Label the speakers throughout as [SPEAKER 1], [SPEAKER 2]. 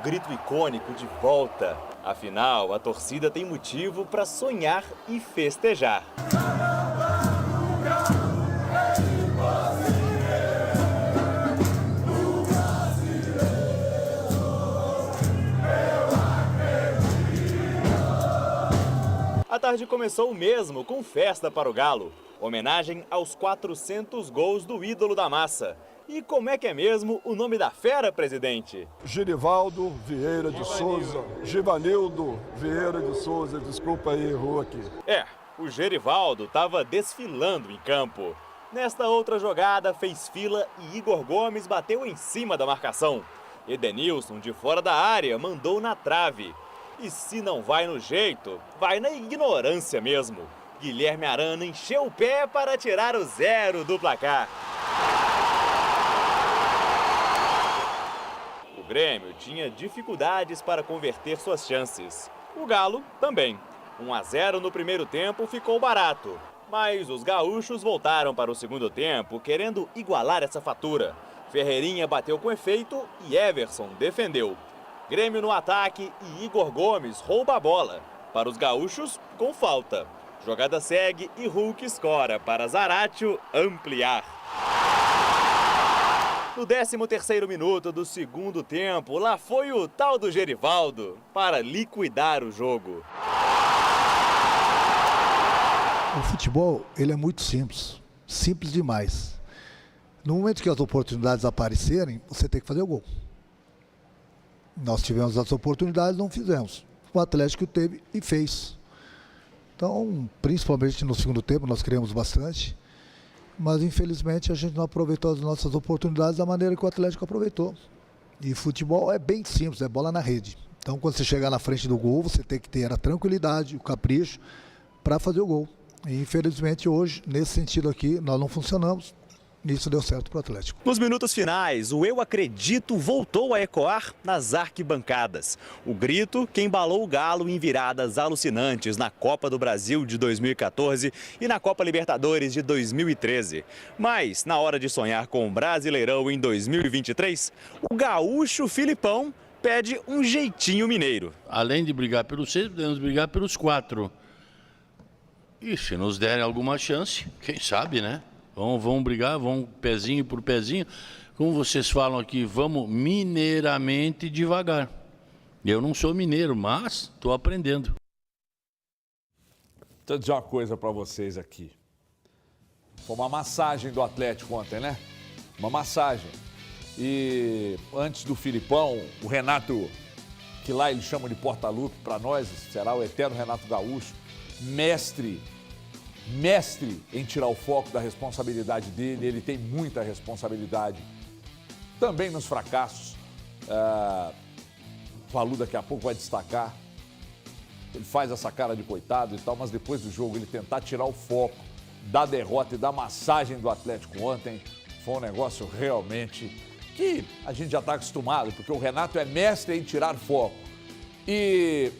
[SPEAKER 1] grito icônico de volta. Afinal, a torcida tem motivo para sonhar e festejar. A tarde começou mesmo com festa para o Galo. Homenagem aos 400 gols do ídolo da massa. E como é que é mesmo o nome da fera, presidente?
[SPEAKER 2] Gerivaldo Vieira de Souza. Givanildo Vieira de Souza. Desculpa aí, errou aqui.
[SPEAKER 1] O Gerivaldo estava desfilando em campo. Nesta outra jogada, fez fila e Igor Gomes bateu em cima da marcação. Edenilson, de fora da área, mandou na trave. E se não vai no jeito, vai na ignorância mesmo. Guilherme Arana encheu o pé para tirar o 0 do placar. O Grêmio tinha dificuldades para converter suas chances. O Galo também. 1-0 no primeiro tempo ficou barato. Mas os gaúchos voltaram para o segundo tempo, querendo igualar essa fatura. Ferreirinha bateu com efeito e Everson defendeu. Grêmio no ataque e Igor Gomes rouba a bola. Para os gaúchos, com falta. Jogada segue e Hulk escora para Zaratio ampliar. No 13º minuto do segundo tempo, lá foi o tal do Gerivaldo para liquidar o jogo.
[SPEAKER 3] O futebol, ele é muito simples. Simples demais. No momento que as oportunidades aparecerem, você tem que fazer o gol. Nós tivemos as oportunidades, não fizemos. O Atlético teve e fez. Então, principalmente no segundo tempo, nós criamos bastante. Mas, infelizmente, a gente não aproveitou as nossas oportunidades da maneira que o Atlético aproveitou. E futebol é bem simples, é bola na rede. Então, quando você chegar na frente do gol, você tem que ter a tranquilidade, o capricho para fazer o gol. E, infelizmente, hoje, nesse sentido aqui, nós não funcionamos. Isso deu certo para o Atlético.
[SPEAKER 1] Nos minutos finais, o Eu Acredito voltou a ecoar nas arquibancadas. O grito que embalou o Galo em viradas alucinantes na Copa do Brasil de 2014 e na Copa Libertadores de 2013. Mas, na hora de sonhar com o Brasileirão em 2023, o gaúcho Filipão pede um jeitinho mineiro.
[SPEAKER 4] Além de brigar pelos 6, podemos brigar pelos 4. E se nos derem alguma chance, quem sabe, né? Vamos brigar, vamos pezinho por pezinho. Como vocês falam aqui, vamos mineiramente devagar. Eu não sou mineiro, mas estou aprendendo.
[SPEAKER 5] Deixa eu dizer uma coisa para vocês aqui. Foi uma massagem do Atlético ontem, né? Uma massagem. E antes do Filipão, o Renato, que lá ele chama de porta-lupe, para nós será o eterno Renato Gaúcho, mestre em tirar o foco da responsabilidade dele. Ele tem muita responsabilidade também nos fracassos. O Valu daqui a pouco vai destacar. Ele faz essa cara de coitado e tal, mas depois do jogo ele tentar tirar o foco da derrota e da massagem do Atlético ontem foi um negócio realmente que a gente já está acostumado, porque o Renato é mestre em tirar foco. E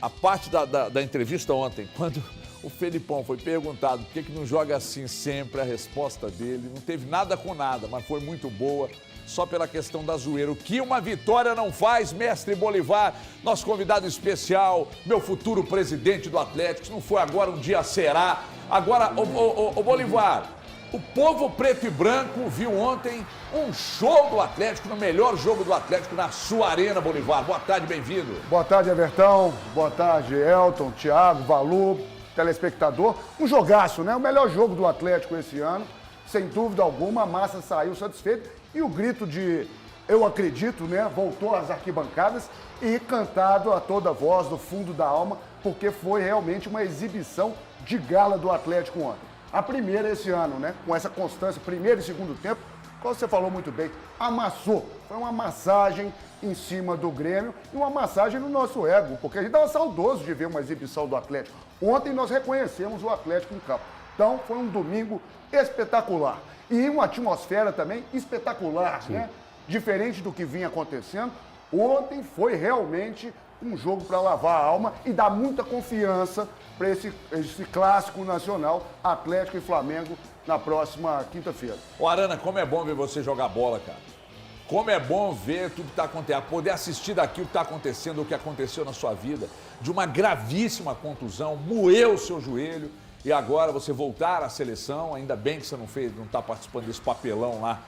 [SPEAKER 5] a parte da entrevista ontem, quando o Felipão foi perguntado por que não joga assim sempre, a resposta dele não teve nada com nada, mas foi muito boa, só pela questão da zoeira. O que uma vitória não faz, mestre Bolivar, nosso convidado especial, meu futuro presidente do Atlético, se não for agora, um dia será. Agora, ô Bolivar, o povo preto e branco viu ontem um show do Atlético, no melhor jogo do Atlético na sua arena, Bolivar. Boa tarde, bem-vindo.
[SPEAKER 6] Boa tarde, Evertão. Boa tarde, Elton, Thiago, Valu, telespectador. Um jogaço, né? O melhor jogo do Atlético esse ano. Sem dúvida alguma, a massa saiu satisfeita. E o grito de eu acredito, né? Voltou às arquibancadas e cantado a toda voz, do fundo da alma, porque foi realmente uma exibição de gala do Atlético ontem. A primeira esse ano, né? Com essa constância, primeiro e segundo tempo, como você falou muito bem, amassou. Foi uma massagem em cima do Grêmio e uma massagem no nosso ego, porque a gente estava saudoso de ver uma exibição do Atlético. Ontem nós reconhecemos o Atlético em campo. Então, foi um domingo espetacular. E uma atmosfera também espetacular, né? Diferente do que vinha acontecendo. Ontem foi realmente um jogo para lavar a alma e dar muita confiança para esse clássico nacional, Atlético e Flamengo, na próxima quinta-feira.
[SPEAKER 5] Ô Arana, como é bom ver você jogar bola, cara. Como é bom ver tudo que está acontecendo, poder assistir daqui o que está acontecendo, o que aconteceu na sua vida, de uma gravíssima contusão, moeu o seu joelho e agora você voltar à seleção. Ainda bem que você não está participando desse papelão lá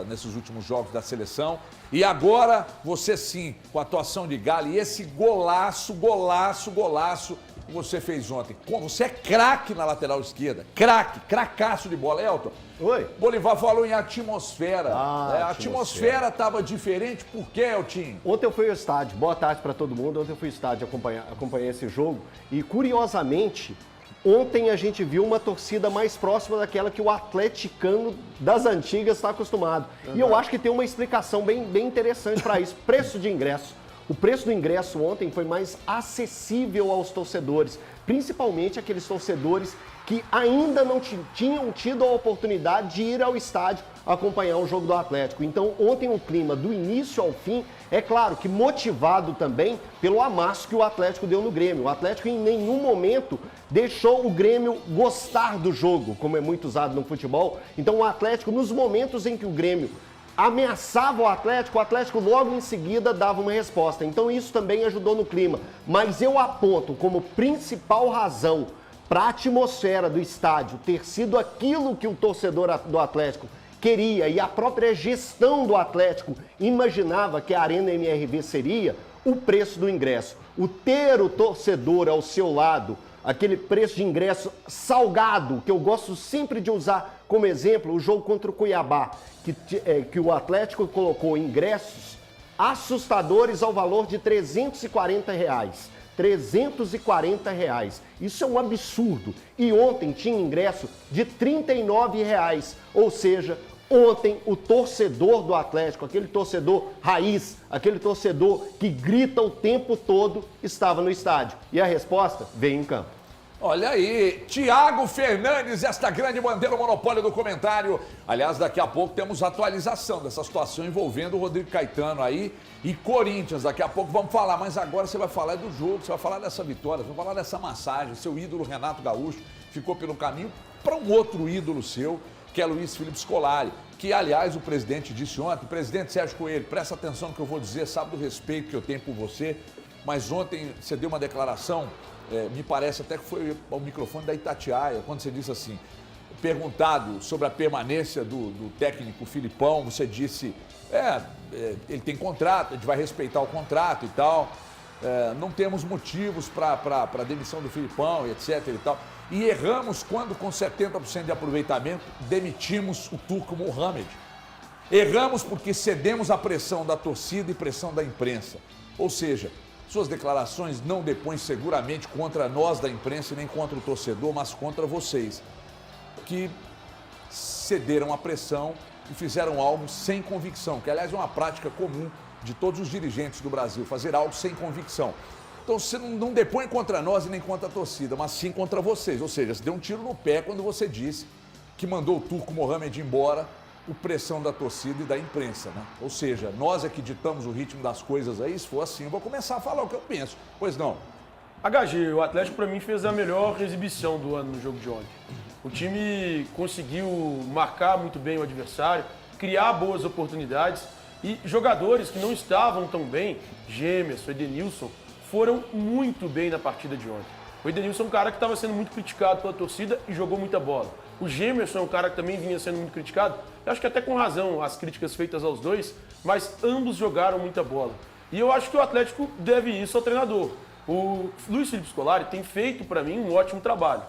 [SPEAKER 5] nesses últimos jogos da seleção. E agora você sim, com a atuação de Galo e esse golaço que você fez ontem. Você é craque na lateral esquerda, cracaço de bola. Elton,
[SPEAKER 7] Oi.
[SPEAKER 5] Bolivar falou em atmosfera. A
[SPEAKER 7] Atmosfera
[SPEAKER 5] atmosfera estava diferente, por quê, Eltinho?
[SPEAKER 7] Ontem eu fui ao estádio, boa tarde para todo mundo. Ontem eu fui ao estádio acompanhar esse jogo e, curiosamente, ontem a gente viu uma torcida mais próxima daquela que o atleticano das antigas está acostumado. E eu acho que tem uma explicação bem interessante para isso. Preço de ingresso. O preço do ingresso ontem foi mais acessível aos torcedores, principalmente aqueles torcedores que ainda não tinham tido a oportunidade de ir ao estádio acompanhar o jogo do Atlético. Então, ontem o clima do início ao fim, é claro que motivado também pelo amasso que o Atlético deu no Grêmio. O Atlético em nenhum momento deixou o Grêmio gostar do jogo, como é muito usado no futebol. Então, o Atlético, nos momentos em que o Grêmio ameaçava o Atlético logo em seguida dava uma resposta. Então isso também ajudou no clima. Mas eu aponto como principal razão para a atmosfera do estádio ter sido aquilo que o torcedor do Atlético queria e a própria gestão do Atlético imaginava que a Arena MRV seria o preço do ingresso. O ter o torcedor ao seu lado, aquele preço de ingresso salgado, que eu gosto sempre de usar como exemplo, o jogo contra o Cuiabá, que o Atlético colocou ingressos assustadores ao valor de R$340. R$340. Isso é um absurdo. E ontem tinha ingresso de R$39. Ou seja, ontem o torcedor do Atlético, aquele torcedor raiz, aquele torcedor que grita o tempo todo, estava no estádio. E a resposta veio em campo.
[SPEAKER 5] Olha aí, Thiago Fernandes, esta grande bandeira, o monopólio do comentário. Aliás, daqui a pouco temos atualização dessa situação envolvendo o Rodrigo Caetano aí e Corinthians. Daqui a pouco vamos falar, mas agora você vai falar do jogo, você vai falar dessa vitória, você vai falar dessa massagem. Seu ídolo Renato Gaúcho ficou pelo caminho para um outro ídolo seu, que é Luiz Felipe Scolari, que, aliás, o presidente disse ontem, presidente Sérgio Coelho, presta atenção no que eu vou dizer, sabe do respeito que eu tenho por você, mas ontem você deu uma declaração... me parece até que foi ao microfone da Itatiaia, quando você disse assim, perguntado sobre a permanência do técnico Filipão, você disse, ele tem contrato, a gente vai respeitar o contrato e tal, não temos motivos para a demissão do Filipão, etc. e tal. E erramos quando, com 70% de aproveitamento, demitimos o Turco Mohamed. Erramos porque cedemos à pressão da torcida e pressão da imprensa. Ou seja, suas declarações não depõem seguramente contra nós da imprensa e nem contra o torcedor, mas contra vocês, que cederam à pressão e fizeram algo sem convicção, que aliás é uma prática comum de todos os dirigentes do Brasil, fazer algo sem convicção. Então você não depõe contra nós e nem contra a torcida, mas sim contra vocês. Ou seja, você deu um tiro no pé quando você disse que mandou o Turco Mohamed embora por pressão da torcida e da imprensa, né? Ou seja, nós é que ditamos o ritmo das coisas aí, se for assim, eu vou começar a falar o que eu penso. Pois não.
[SPEAKER 8] HG, o Atlético para mim fez a melhor exibição do ano no jogo de ontem. O time conseguiu marcar muito bem o adversário, criar boas oportunidades e jogadores que não estavam tão bem, Gemerson, Edenilson, foram muito bem na partida de ontem. O Edenilson é um cara que estava sendo muito criticado pela torcida e jogou muita bola. O Gemerson é um cara que também vinha sendo muito criticado, eu acho que até com razão as críticas feitas aos dois, mas ambos jogaram muita bola. E eu acho que o Atlético deve isso ao treinador. O Luiz Felipe Scolari tem feito para mim um ótimo trabalho.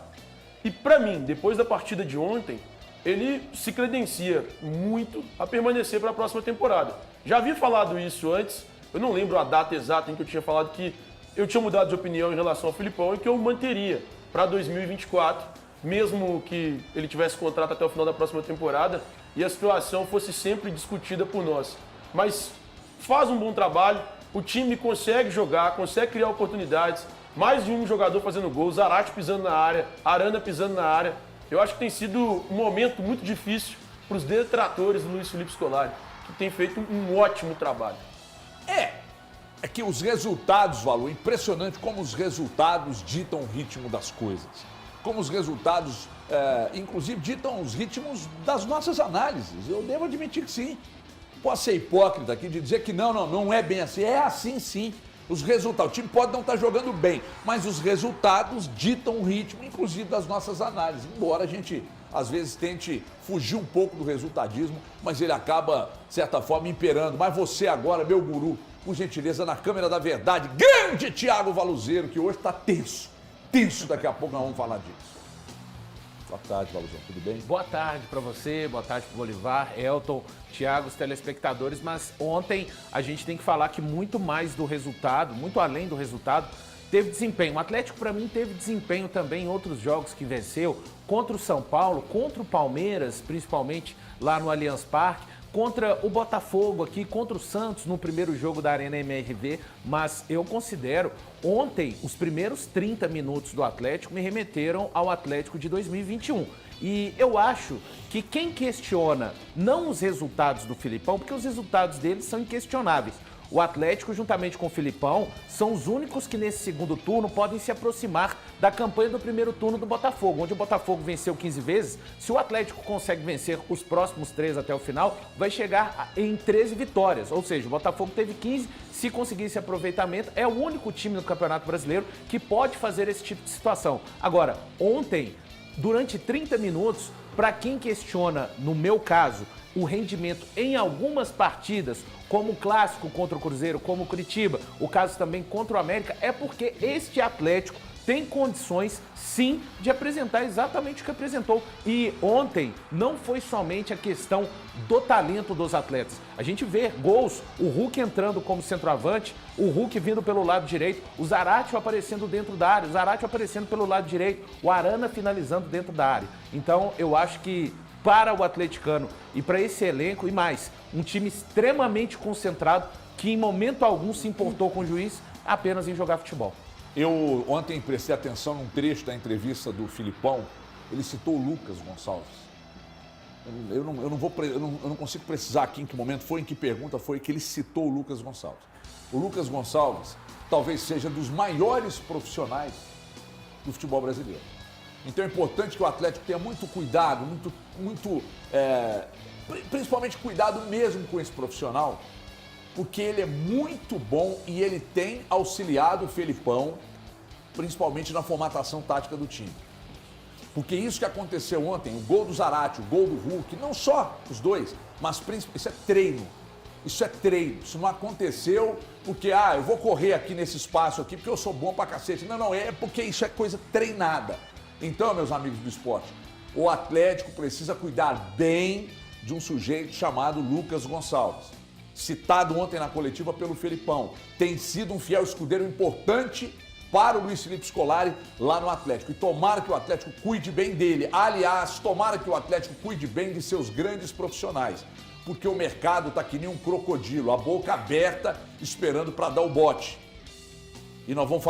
[SPEAKER 8] E para mim, depois da partida de ontem, ele se credencia muito a permanecer para a próxima temporada. Já havia falado isso antes, eu não lembro a data exata em que eu tinha falado que eu tinha mudado de opinião em relação ao Filipão e que eu manteria para 2024, mesmo que ele tivesse contrato até o final da próxima temporada e a situação fosse sempre discutida por nós. Mas faz um bom trabalho, o time consegue jogar, consegue criar oportunidades, mais de um jogador fazendo gols, Zarate pisando na área, Arana pisando na área. Eu acho que tem sido um momento muito difícil para os detratores do Luiz Felipe Scolari, que tem feito um ótimo trabalho.
[SPEAKER 5] É que os resultados, Valu, impressionante como os resultados ditam o ritmo das coisas. Como os resultados, inclusive, ditam os ritmos das nossas análises. Eu devo admitir que sim. posso ser hipócrita aqui de dizer que não é bem assim. É assim sim. Os resultados, o time pode não estar jogando bem, mas os resultados ditam o ritmo, inclusive das nossas análises. Embora a gente, às vezes, tente fugir um pouco do resultadismo, mas ele acaba, de certa forma, imperando. Mas você agora, meu guru, por gentileza, na câmera da verdade, grande Thiago Valuzeiro, que hoje está tenso. Tenso, daqui a pouco nós vamos falar disso. Boa tarde, Valuzão, tudo bem?
[SPEAKER 9] Boa tarde para você, boa tarde para o Bolivar, Elton, Thiago, os telespectadores, mas ontem a gente tem que falar que muito mais do resultado, muito além do resultado, teve desempenho. O Atlético, para mim, teve desempenho também em outros jogos que venceu, contra o São Paulo, contra o Palmeiras, principalmente lá no Allianz Parque, contra o Botafogo aqui, contra o Santos no primeiro jogo da Arena MRV, mas eu considero, ontem, os primeiros 30 minutos do Atlético me remeteram ao Atlético de 2021. E eu acho que quem questiona não os resultados do Filipão, porque os resultados dele são inquestionáveis. O Atlético, juntamente com o Filipão, são os únicos que nesse segundo turno podem se aproximar da campanha do primeiro turno do Botafogo, onde o Botafogo venceu 15 vezes. Se o Atlético consegue vencer os próximos 3 até o final, vai chegar em 13 vitórias. Ou seja, o Botafogo teve 15, se conseguir esse aproveitamento, é o único time no Campeonato Brasileiro que pode fazer esse tipo de situação. Agora, ontem, durante 30 minutos, para quem questiona, no meu caso, o rendimento em algumas partidas, como o Clássico contra o Cruzeiro, como o Curitiba, o caso também contra o América, é porque este Atlético tem condições, sim, de apresentar exatamente o que apresentou. E ontem não foi somente a questão do talento dos atletas. A gente vê gols, o Hulk entrando como centroavante, o Hulk vindo pelo lado direito, o Zaratio aparecendo dentro da área, o Zaratio aparecendo pelo lado direito, o Arana finalizando dentro da área. Então, eu acho que para o atleticano e para esse elenco e mais, um time extremamente concentrado que em momento algum se importou com o juiz apenas em jogar futebol.
[SPEAKER 5] Eu ontem prestei atenção num trecho da entrevista do Filipão, ele citou o Lucas Gonçalves. Eu não consigo precisar aqui em que momento foi, em que pergunta foi que ele citou o Lucas Gonçalves. O Lucas Gonçalves talvez seja dos maiores profissionais do futebol brasileiro. Então é importante que o Atlético tenha muito cuidado, principalmente cuidado mesmo com esse profissional, porque ele é muito bom e ele tem auxiliado o Felipão, principalmente na formatação tática do time. Porque isso que aconteceu ontem, o gol do Zaratio, o gol do Hulk, não só os dois, mas isso é treino. Isso é treino. Isso não aconteceu porque, eu vou correr aqui nesse espaço aqui porque eu sou bom pra cacete. Não, é porque isso é coisa treinada. Então, meus amigos do esporte, o Atlético precisa cuidar bem de um sujeito chamado Lucas Gonçalves, citado ontem na coletiva pelo Felipão. Tem sido um fiel escudeiro importante para o Luiz Felipe Scolari lá no Atlético. E tomara que o Atlético cuide bem dele. Aliás, tomara que o Atlético cuide bem de seus grandes profissionais. Porque o mercado está que nem um crocodilo, a boca aberta, esperando para dar o bote. E nós vamos